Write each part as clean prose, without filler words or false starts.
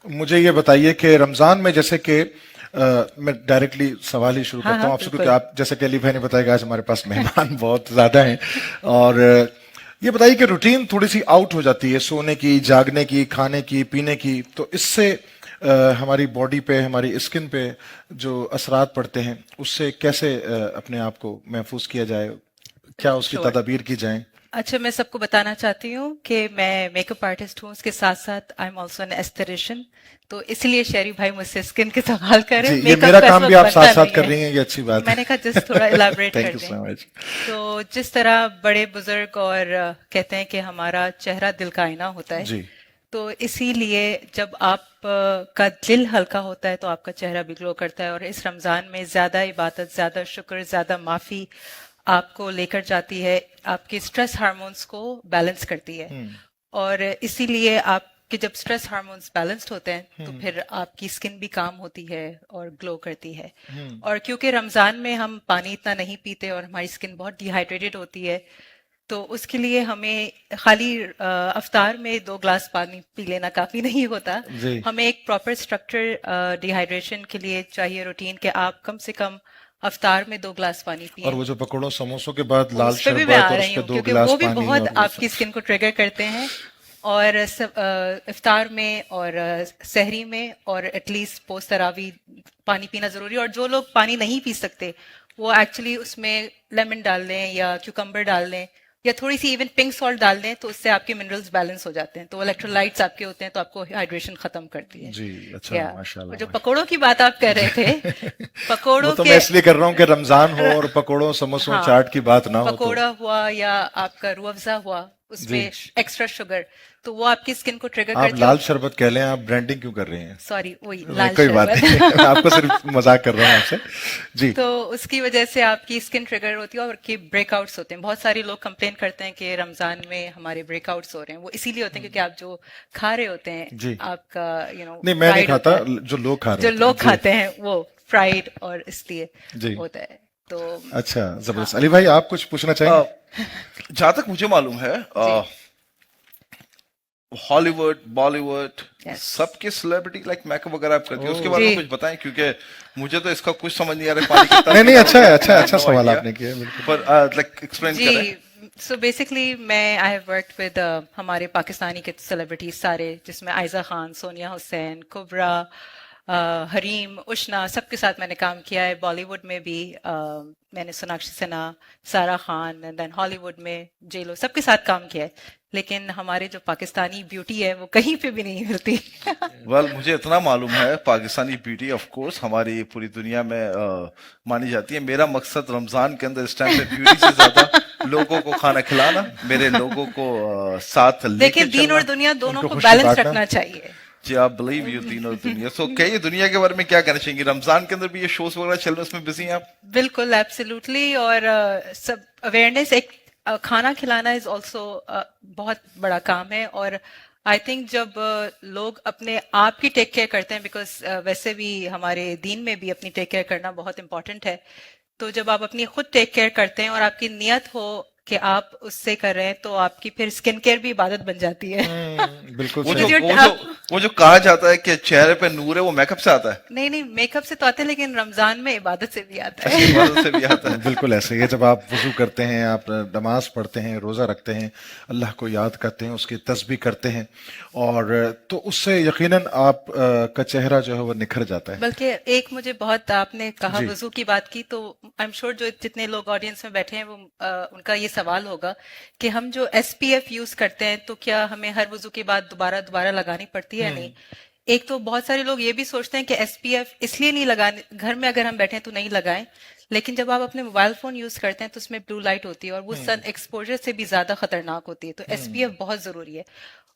मुझे ये बताइए कि रमजान में जैसे कि मैं डायरेक्टली सवाल ही शुरू हाँ करता हाँ हूँ आपसे, क्योंकि बिल्कुल। आप जैसे कि अली भाई ने बताया कि आज हमारे पास मेहमान बहुत ज्यादा हैं। और ये बताइए कि रूटीन थोड़ी सी आउट हो जाती है, सोने की, जागने की, खाने की, पीने की, तो इससे हमारी बॉडी पे, हमारी स्किन पे जो असरात पड़ते हैं, उससे कैसे अपने आप को महफूज किया जाए, क्या उसकी श्योर। तदाबीर की जाए? अच्छा, मैं सबको बताना चाहती हूँ कि मैं मेकअप आर्टिस्ट हूँ, उसके साथ साथ I am also an esthetician. तो इसलिए शेरी भाई मुझसे स्किन के सवाल जी, करें, ये मेकअप मेरा का इस काम भी वक्त आप साथ बनता साथ नहीं कर है। रही हैं, ये अच्छी बात मैंने है। कहा जस्ट थोड़ा इलाबरेट थैंक कर यू दें। So much. तो जिस तरह बड़े बुजुर्ग और कहते हैं कि हमारा चेहरा दिल का आईना होता है, जी। तो इसीलिए जब आप का दिल हल्का होता है तो आपका चेहरा भी ग्लो करता है। और इस रमजान में ज्यादा इबादत, ज्यादा शुक्र, ज्यादा माफी आपको लेकर जाती है, आपके स्ट्रेस हार्मोन्स को बैलेंस करती है। और इसीलिए आपके जब स्ट्रेस हार्मोन्स बैलेंस्ड होते हैं तो फिर आपकी स्किन भी काम होती है और ग्लो करती है। और क्योंकि रमजान में हम पानी इतना नहीं पीते और हमारी स्किन बहुत डिहाइड्रेटेड होती है, तो उसके लिए हमें खाली अफ्तार में 2 ग्लास पानी पी लेना काफी नहीं होता। जी। हमें एक प्रॉपर स्ट्रक्चर डिहाइड्रेशन के लिए चाहिए रूटीन, कि आप कम से कम अफ्तार में 2 ग्लास पानी और पिए। वो जो पकौड़ों समोसों के बाद लाल उस पे भी मैं शरबत आ और उस रही पे हूँ, दो क्योंकि गिलास वो भी पानी बहुत और वो आपकी स्किन को ट्रिगर करते हैं। और इफ्तार में और सहरी में और एटलीस्ट पोस्ट तरावी पानी पीना जरूरी है। और जो लोग पानी नहीं पी सकते, वो एक्चुअली उसमें लेमन डाल लें या क्यूकम्बर डाल लें या थोड़ी सी इवन पिंक सॉल्ट डाल दें, तो उससे आपके मिनरल्स बैलेंस हो जाते हैं। तो इलेक्ट्रोलाइट्स आपके होते हैं, तो आपको हाइड्रेशन खत्म करती है। जी। अच्छा, या और माशाल्लाह जो माशाल्लाह। पकोड़ों की बात आप कर रहे थे, वो पकोड़ों तो मैं के इसलिए कर रहा हूँ कि रमजान हो और पकौड़ों समोसों हाँ, चाट की बात ना हो तो। पकोड़ा हुआ या आपका रूह अफ़ज़ा हुआ, उसमें जी। एक्स्ट्रा शुगर, तो वो आपकी स्किन को ट्रिगर आप करती है। लाल शरबत कह लें, आप ब्रांडिंग क्यों कर रही हैं? सॉरी, वही नहीं, लाल कोई बात शरबत। नहीं। मैं आपको सिर्फ मजाक कर रहा हूँ आपसे। जी। तो उसकी वजह से आपकी स्किन ट्रिगर होती है और की ब्रेकआउट्स होते हैं। बहुत सारे लोग कंप्लेन करते हैं कि रमजान में हमारे ब्रेकआउट्स हो रहे हैं। वो इसीलिए होते हैं क्योंकि आप जो खा रहे होते हैं, जी। आपका नहीं, मैं नहीं फ्राइड होता खाता, है। जो लोग खा रहे जो होते हैं। लोग जी। खाते हैं वो फ्राइड, और इसलिए जी। होता है। तो अच्छा, हाँ जबरदस्त। अली भाई, आप कुछ पूछना चाहेंगे? जहां तक मुझे मालूम है, जी। Hollywood, Bollywood, yes. सबके सेलिब्रिटी लाइक मेकअप वगैरह आप करती है, उसके ओह। बारे जी। में कुछ बताएं, क्योंकि मुझे तो इसका कुछ समझ नहीं आ रहा है, पानी कितना नहीं नहीं, पीना अच्छा होता है, है, अच्छा आई है, हैव अच्छा नो सवाल आइडिया। आपने किया, बिल्कुल। पर लाइक एक्सप्लेन जी। करें। सो बेसिकली मैं आई हैव वर्कड विद हमारे पाकिस्तानी के सेलिब्रिटीज सारे, जिसमें आयजा खान, सोनिया हुसैन, कुबरा, हरीम, उशना, सबके साथ मैंने काम किया है। बॉलीवुड में भी मैंने सोनाक्षी सिन्हा, सारा खान, एंड देन हॉलीवुड में जेलो, सबके साथ काम किया है। लेकिन हमारे जो पाकिस्तानी ब्यूटी है वो कहीं पे भी नहीं मिलती। मुझे इतना मालूम है, पाकिस्तानी ब्यूटी ऑफ कोर्स हमारी पूरी दुनिया में मानी जाती है। मेरा मकसद रमजान के अंदर इस टाइम पे ब्यूटी से ज्यादा लोगों को खाना खिलाना, मेरे लोगों को साथ देखिए, लेके दीन और चलना। दुनिया दोनों उनको को खुशी बैलेंस बांटना। रखना चाहिए। जी, आप बिलीव यू तीन और दुनिया। सो कहिए, दुनिया के बारे में क्या कहना चाहेंगे? रमजान के अंदर भी ये शोज वगैरह चल रहे हैं, उसमें बिजी हैं आप? बिल्कुल, एब्सोल्युटली। और सब अवेयरनेस, एक खाना खिलाना इज ऑल्सो बहुत बड़ा काम है। और आई थिंक जब लोग अपने आप की टेक केयर करते हैं, बिकॉज वैसे भी हमारे दीन में भी अपनी टेक केयर करना बहुत इंपॉर्टेंट है। तो जब आप अपनी खुद टेक केयर करते हैं और आपकी नियत हो कि आप उससे कर रहे हैं, तो आपकी फिर स्किन केयर भी इबादत बन जाती है। बिल्कुल वो जो सही। वो जो वो जो कहा जाता है कि चेहरे पे नूर है, वो मेकअप से आता है? नहीं नहीं, मेकअप से तो आते हैं, लेकिन रमजान में इबादत से भी आता अच्छा, है। इबादत से भी आता है। बिल्कुल ऐसे ही है, जब आप वजू करते हैं, आप नमाज पढ़ते हैं, रोजा रखते हैं, अल्लाह को याद करते हैं, उसकी तस्बीह करते हैं, और तो उससे यकीनन आप का चेहरा जो है वो निखर जाता है। बल्कि एक मुझे बहुत, आपने कहा जी। वजू की बात की, तो आई एम श्योर जो जितने लोग ऑडियंस में बैठे हैं वो उनका ये सवाल होगा कि हम जो एसपीएफ यूज करते हैं, तो क्या हमें हर वजू के बाद दोबारा दोबारा लगानी पड़ती है या नहीं। एक तो बहुत सारे लोग ये भी सोचते हैं कि एसपीएफ इसलिए नहीं लगाने, घर में अगर हम बैठे हैं तो नहीं लगाएं, लेकिन जब आप अपने मोबाइल फोन यूज करते हैं तो उसमें ब्लू लाइट होती है और वो सन एक्सपोजर से भी ज्यादा खतरनाक होती है। तो एसपीएफ बहुत जरूरी है।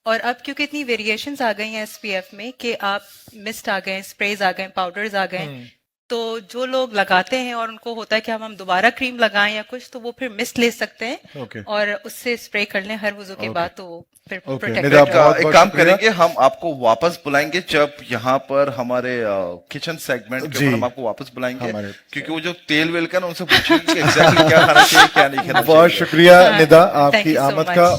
और अब क्योंकि इतनी वेरिएशंस आ गई हैं एसपीएफ में, कि आप मिस्ट आ गए, स्प्रेज आ गए, पाउडर्स आ गए, तो जो लोग लगाते हैं और उनको होता है कि हम दोबारा क्रीम लगाएं या कुछ, तो वो फिर मिस्ट ले सकते हैं ओके। और उससे स्प्रे कर लें हर वजू के ओके। बाद, तो वो फिर ओके, प्रोटेक्टेड निदा, रहेगा। बहुत एक बहुत काम शुक्रिया। करेंगे, हम आपको वापस बुलाएंगे जब यहाँ पर हमारे किचन सेगमेंट के जी। ऊपर हम आपको वापस बुलाएंगे, हमारे क्योंकि वो जो तेल वेल का ना, उनसे पूछेंगे कि एग्जैक्टली क्या खाना चाहिए, क्या नहीं खाना बहुत चाहिए। शुक्रिया हाँ, निदा, थैंक आपकी यू सो आमद का। मच।